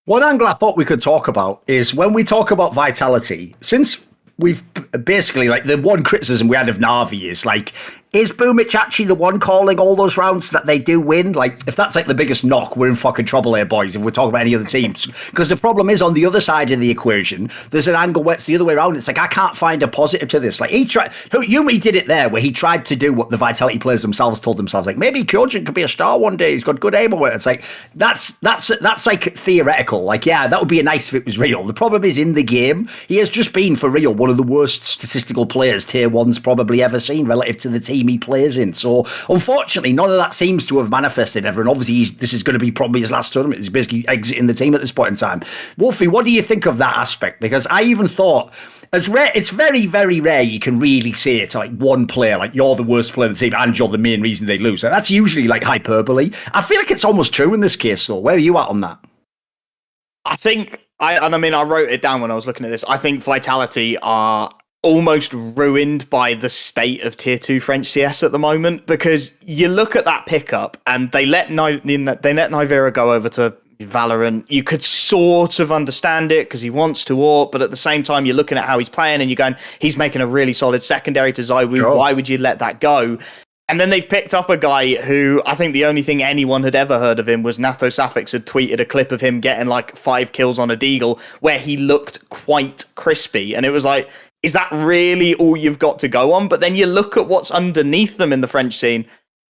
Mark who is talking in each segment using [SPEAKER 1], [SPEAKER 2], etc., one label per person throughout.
[SPEAKER 1] One angle I thought we could talk about is when we talk about vitality, since we've basically like the one criticism we had of Navi is like, is Boomich actually the one calling all those rounds that they do win? Like, if that's like the biggest knock, we're in fucking trouble here, boys, if we're talking about any other teams. Because the problem is on the other side of the equation, there's an angle where it's the other way around. It's like, I can't find a positive to this. Like, he did it there, where he tried to do what the Vitality players themselves told themselves, like, maybe Kyojin could be a star one day. He's got good aim or it. It's like, that's like theoretical. Like, yeah, that would be nice if it was real. The problem is in the game, he has just been, for real, one of the worst statistical players Tier 1's probably ever seen relative to the team he plays in. So unfortunately, none of that seems to have manifested ever. And obviously, this is going to be probably his last tournament. He's basically exiting the team at this point in time. Wolfie, what do you think of that aspect? Because I even thought it's very, very rare you can really say it to like one player, like you're the worst player in the team and you're the main reason they lose. And that's usually like hyperbole. I feel like it's almost true in this case, though. Where are you at on that?
[SPEAKER 2] I think I wrote it down when I was looking at this. I think Vitality are almost ruined by the state of Tier 2 French CS at the moment, because you look at that pickup and they let Nivera go over to Valorant. You could sort of understand it because he wants to AWP, but at the same time you're looking at how he's playing and you're going, he's making a really solid secondary to ZywOo. Sure. Why would you let that go? And then they've picked up a guy who I think the only thing anyone had ever heard of him was Natho Safix had tweeted a clip of him getting like 5 kills on a Deagle where he looked quite crispy. And it was like, is that really all you've got to go on? But then you look at what's underneath them in the French scene,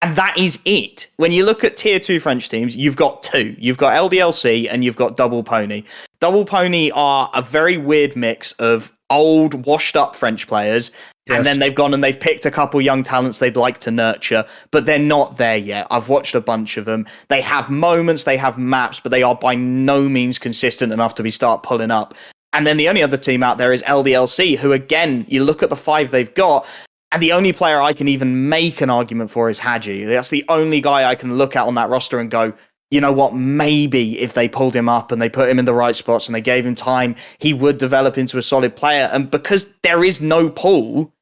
[SPEAKER 2] and that is it. When you look at Tier 2 French teams, you've got two. You've got LDLC and you've got Double Pony. Double Pony are a very weird mix of old, washed-up French players, yes. And then they've gone and they've picked a couple young talents they'd like to nurture, but they're not there yet. I've watched a bunch of them. They have moments, they have maps, but they are by no means consistent enough to start pulling up. And then the only other team out there is LDLC, who, again, you look at the 5 they've got, and the only player I can even make an argument for is Hadji. That's the only guy I can look at on that roster and go, you know what, maybe if they pulled him up and they put him in the right spots and they gave him time, he would develop into a solid player. And because there is no pull,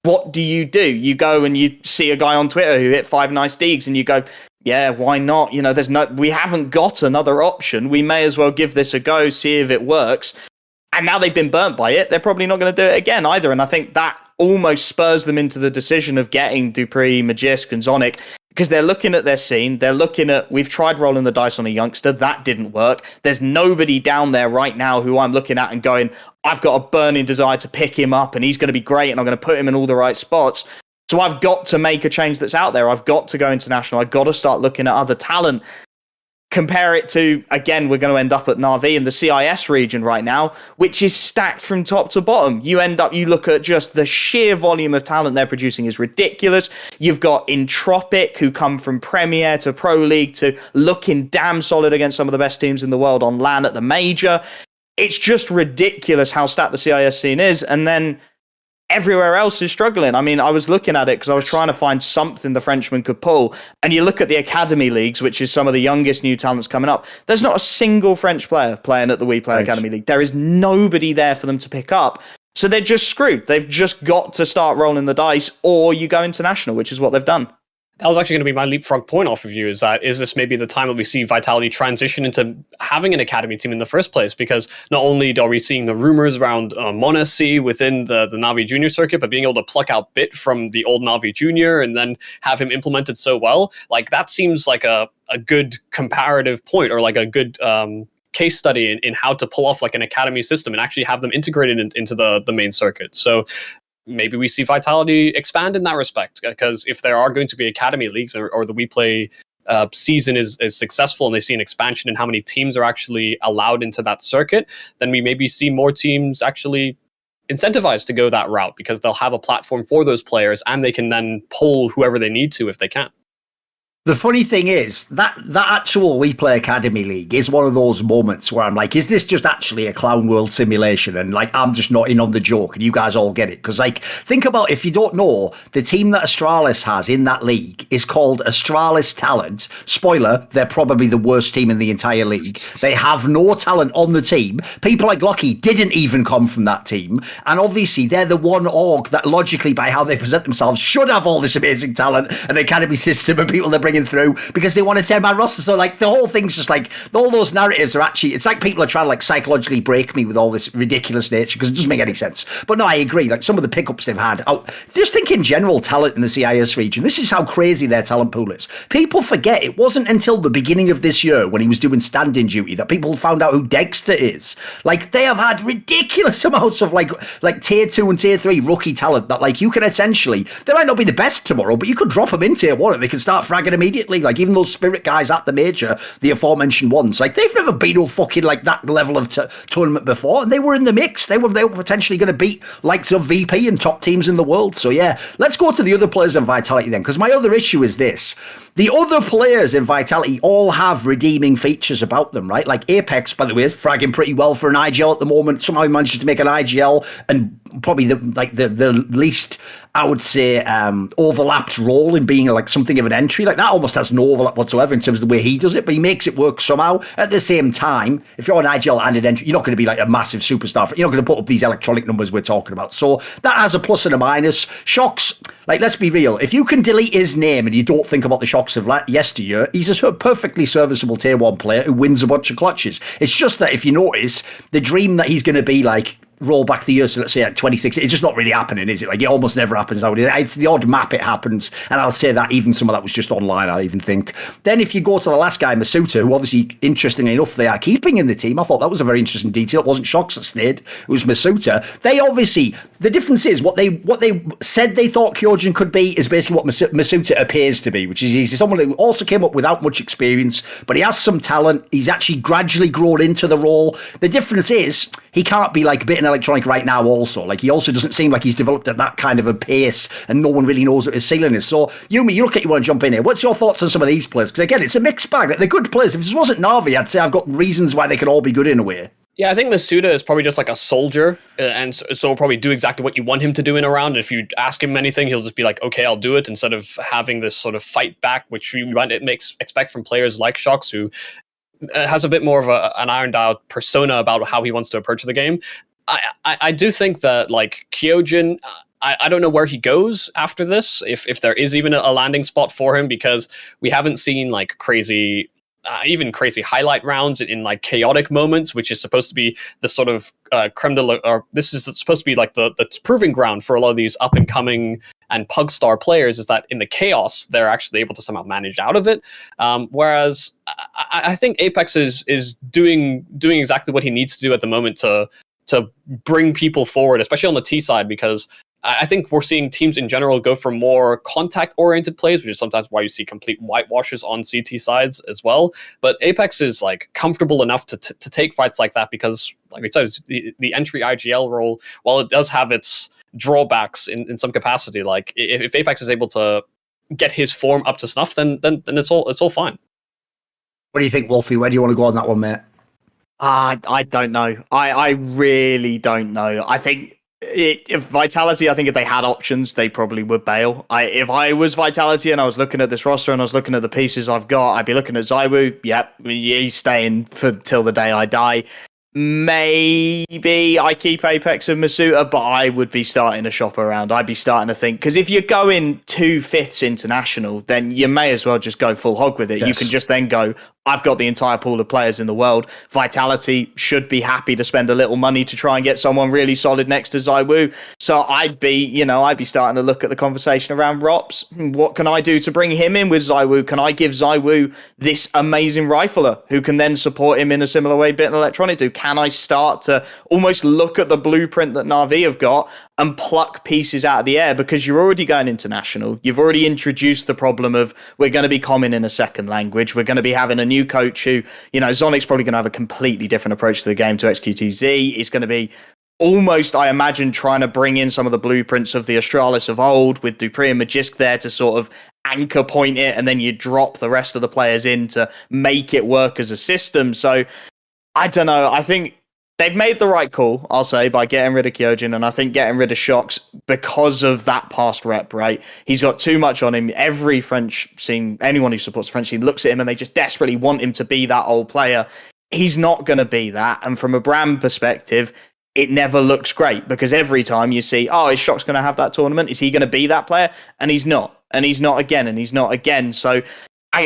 [SPEAKER 2] what do? You go and you see a guy on Twitter who hit 5 nice deegs and you go, yeah, why not? You know, we haven't got another option. We may as well give this a go, see if it works. And now they've been burnt by it. They're probably not going to do it again either. And I think that almost spurs them into the decision of getting Dupree, Magisk, and Zonic, because they're looking at their scene. They're looking at, we've tried rolling the dice on a youngster. That didn't work. There's nobody down there right now who I'm looking at and going, I've got a burning desire to pick him up and he's going to be great and I'm going to put him in all the right spots. So I've got to make a change that's out there. I've got to go international. I've got to start looking at other talent. Compare it to, again, we're going to end up at Na'Vi in the CIS region right now, which is stacked from top to bottom. You look at just the sheer volume of talent they're producing is ridiculous. You've got Entropic, who come from Premier to Pro League to looking damn solid against some of the best teams in the world on LAN at the major. It's just ridiculous how stacked the CIS scene is. And then everywhere else is struggling. I mean, I was looking at it because I was trying to find something the Frenchman could pull. And you look at the Academy Leagues, which is some of the youngest new talents coming up. There's not a single French player playing at the WePlay Academy League. There is nobody there for them to pick up. So they're just screwed. They've just got to start rolling the dice, or you go international, which is what they've done.
[SPEAKER 3] That was actually going to be my leapfrog point off of you, is this maybe the time that we see Vitality transition into having an academy team in the first place? Because not only are we seeing the rumors around Monacy within the Na'Vi Junior circuit, but being able to pluck out Bit from the old Na'Vi Junior and then have him implemented so well, like that seems like a good comparative point, or like a good case study in how to pull off like an academy system and actually have them integrated into the main circuit. So maybe we see Vitality expand in that respect, because if there are going to be academy leagues or the WePlay season is successful and they see an expansion in how many teams are actually allowed into that circuit, then we maybe see more teams actually incentivized to go that route, because they'll have a platform for those players and they can then pull whoever they need to if they can.
[SPEAKER 1] The funny thing is that actual WePlay Academy League is one of those moments where I'm like, is this just actually a clown world simulation? And like, I'm just not in on the joke and you guys all get it. Because like, think about, if you don't know, the team that Astralis has in that league is called Astralis Talent. Spoiler, they're probably the worst team in the entire league. They have no talent on the team. People like Lockie didn't even come from that team. And obviously they're the one org that logically, by how they present themselves, should have all this amazing talent and academy system and people they bring bringing through because they want a 10-man roster. So like the whole thing's just like all those narratives are actually, it's like people are trying to like psychologically break me with all this ridiculous nature because it doesn't make any sense. But no, I agree. Like some of the pickups they've had, just think in general talent in the CIS region. This is how crazy their talent pool is. People forget it wasn't until the beginning of this year when he was doing stand-in duty that people found out who Dexter is. Like they have had ridiculous amounts of like tier 2 and tier 3 rookie talent that like you can essentially, they might not be the best tomorrow, but you could drop them in tier 1 and they can start fragging immediately. Like even those Spirit guys at the major, the aforementioned ones, like they've never been no fucking like that level of tournament before, and they were in the mix. They were potentially going to beat likes of VP and top teams in the world. So yeah, let's go to the other players in Vitality then, because my other issue is this. The other players in Vitality all have redeeming features about them, right? Like Apex, by the way, is fragging pretty well for an IGL at the moment. Somehow he manages to make an IGL and probably the least, I would say, overlapped role in being like something of an entry. Like that almost has no overlap whatsoever in terms of the way he does it, but he makes it work somehow. At the same time, if you're an IGL and an entry, you're not going to be like a massive superstar. You're not going to put up these electronic numbers we're talking about. So that has a plus and a minus. Shocks, like let's be real. If you can delete his name and you don't think about the Shocks of yesteryear, he's a perfectly serviceable tier 1 player who wins a bunch of clutches. It's just that if you notice, the dream that he's going to be like roll back the years, so let's say at 26, it's just not really happening, is it? Like it almost never happens nowadays. It's the odd map it happens, and I'll say that even some of that was just online, I even think. Then if you go to the last guy, Masuta, who obviously, interestingly enough, they are keeping in the team. I thought that was a very interesting detail. It wasn't Shocks that stayed, it was Masuta. They obviously, the difference is what they said they thought Kyojin could be is basically what Masuta appears to be, which is he's someone who also came up without much experience, but he has some talent. He's actually gradually grown into the role. The difference is he can't be like bitten electronic right now also. Like he also doesn't seem like he's developed at that kind of a pace and no one really knows what his ceiling is. So Yumi, you look at, you want to jump in here. What's your thoughts on some of these players? Because again, it's a mixed bag. Like, they're good players. If this wasn't Na'Vi, I'd say I've got reasons why they could all be good in a way.
[SPEAKER 3] Yeah, I think Masuda is probably just like a soldier, and so he'll probably do exactly what you want him to do in a round. And if you ask him anything, he'll just be like, okay, I'll do it, instead of having this sort of fight back, which we might expect from players like Shocks, who has a bit more of an ironed out persona about how he wants to approach the game. I do think that like Kyojin, I don't know where he goes after this, if there is even a landing spot for him, because we haven't seen like crazy highlight rounds in like chaotic moments, which is supposed to be the sort of creme de la, or this is supposed to be like the proving ground for a lot of these up and coming and pug star players, is that in the chaos they're actually able to somehow manage out of it. Whereas I think Apex is doing exactly what he needs to do at the moment to bring people forward, especially on the T side, because I think we're seeing teams in general go for more contact-oriented plays, which is sometimes why you see complete whitewashes on CT sides as well. But Apex is like comfortable enough to take fights like that because, like we said, the entry IGL role, while it does have its drawbacks in some capacity, like if Apex is able to get his form up to snuff, then it's all fine.
[SPEAKER 1] What do you think, Wolfie? Where do you want to go on that one, mate?
[SPEAKER 2] I don't know. I really don't know. I think if Vitality, I think if they had options, they probably would bail. If I was Vitality and I was looking at this roster and I was looking at the pieces I've got, I'd be looking at ZywOo. Yep, he's staying for till the day I die. Maybe I keep Apex and Masuta, but I would be starting to shop around. I'd be starting to think, because if you're going 2/5 international, then you may as well just go full hog with it. Yes. You can just then go, I've got the entire pool of players in the world. Vitality should be happy to spend a little money to try and get someone really solid next to ZywOo. So I'd be starting to look at the conversation around Rops. What can I do to bring him in with ZywOo? Can I give ZywOo this amazing rifler who can then support him in a similar way Bit and Electronic do? Can I start to almost look at the blueprint that Na'Vi have got and pluck pieces out of the air? Because you're already going international. You've already introduced the problem of we're going to be common in a second language. We're going to be having a new coach who, Zonic's probably going to have a completely different approach to the game to XQTZ. It's going to be almost, I imagine, trying to bring in some of the blueprints of the Astralis of old with Dupree and Magisk there to sort of anchor point it, and then you drop the rest of the players in to make it work as a system. So I don't know. I think they've made the right call, I'll say, by getting rid of Kyojin, and I think getting rid of Shocks because of that past rep, right? He's got too much on him. Every French scene, anyone who supports the French scene looks at him and they just desperately want him to be that old player. He's not going to be that. And from a brand perspective, it never looks great because every time you see, is Shocks going to have that tournament? Is he going to be that player? And he's not. And he's not again. And he's not again. So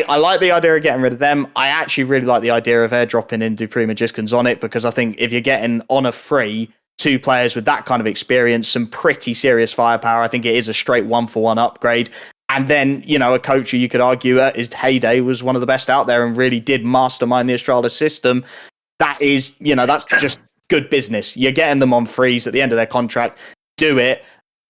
[SPEAKER 2] I like the idea of getting rid of them. I actually really like the idea of airdropping in Dupree Magicians on it, because I think if you're getting on a free 2 players with that kind of experience, some pretty serious firepower, I think it is a straight 1-for-1 upgrade. And then, a coach who you could argue at his heyday was one of the best out there and really did mastermind the Estrada system. That is, that's just good business. You're getting them on freeze at the end of their contract. Do it.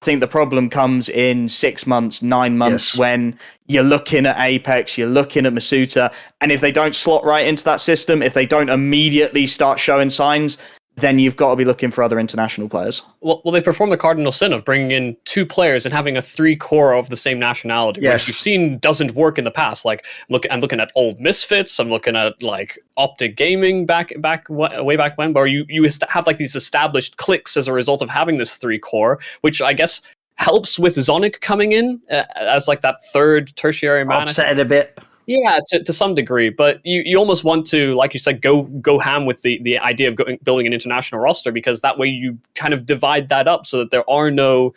[SPEAKER 2] I think the problem comes in 6 months, 9 months, when you're looking at Apex, you're looking at Masuta, and if they don't slot right into that system, if they don't immediately start showing signs, then you've got to be looking for other international players.
[SPEAKER 3] Well, they've performed the cardinal sin of bringing in 2 players and having a 3 core of the same nationality, which we've seen doesn't work in the past. Like, I'm looking at old Misfits. I'm looking at like Optic Gaming way back when, where you have like these established cliques as a result of having this 3 core, which I guess helps with Zonic coming in as like that third tertiary man.
[SPEAKER 1] Upset it a bit.
[SPEAKER 3] Yeah, to some degree, but you almost want to, like you said, go ham with the idea of building an international roster, because that way you kind of divide that up so that there are no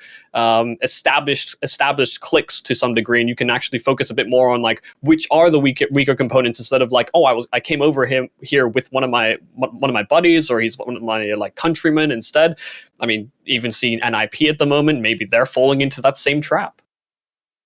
[SPEAKER 3] established cliques to some degree, and you can actually focus a bit more on like which are the weaker components, instead of like, I came over here with one of my buddies, or he's one of my like countrymen instead. I mean, even seeing NIP at the moment, maybe they're falling into that same trap.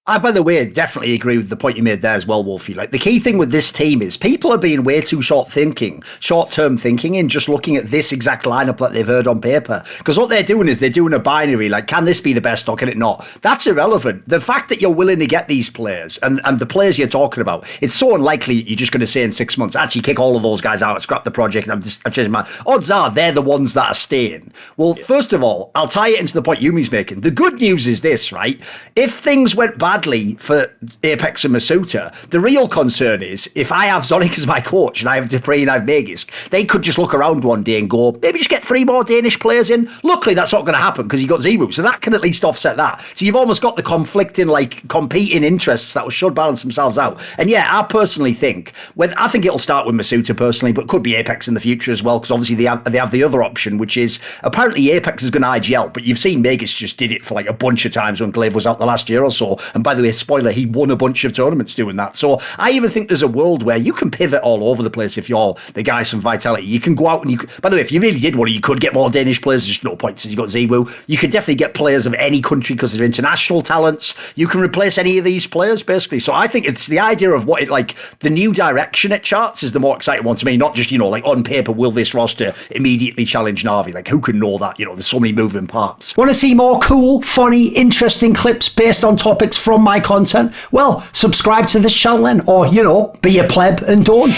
[SPEAKER 1] I, by the way, definitely agree with the point you made there as well, Wolfie. Like, the key thing with this team is people are being way too short-term thinking in just looking at this exact lineup that they've heard on paper. Because what they're doing is they're doing a binary, like, can this be the best or can it not? That's irrelevant. The fact that you're willing to get these players and the players you're talking about, it's so unlikely you're just going to say in 6 months, actually kick all of those guys out, scrap the project, and I'm changing my... Odds are they're the ones that are staying. Well, first of all, I'll tie it into the point Yumi's making. The good news is this, right? If things went badly for Apex and Masuta, the real concern is if I have Zonic as my coach and I have Dupree and I have Mcginis, they could just look around one day and go, maybe just get 3 more Danish players in. Luckily, that's not going to happen because you got Zero, so that can at least offset that. So you've almost got the conflicting, like, competing interests that should balance themselves out. And yeah, I personally think, I think it'll start with Masuta personally, but could be Apex in the future as well, because obviously they have the other option, which is apparently Apex is going to IGL, but you've seen Mcginis just did it for like a bunch of times when Glaive was out the last year or so. And by the way, spoiler, he won a bunch of tournaments doing that. So I even think there's a world where you can pivot all over the place if you're the guys from Vitality. You can go out and by the way, if you really did want to, you could get more Danish players. There's no point since you got Zewu. You could definitely get players of any country because they're international talents. You can replace any of these players basically. So I think it's the idea of what it, like, the new direction it charts is the more exciting one to me. Not just, like on paper, will this roster immediately challenge Na'Vi? Like, who can know that? There's so many moving parts. Want to see more cool, funny, interesting clips based on topics from my content? Well, subscribe to this channel then, or, be a pleb and don't.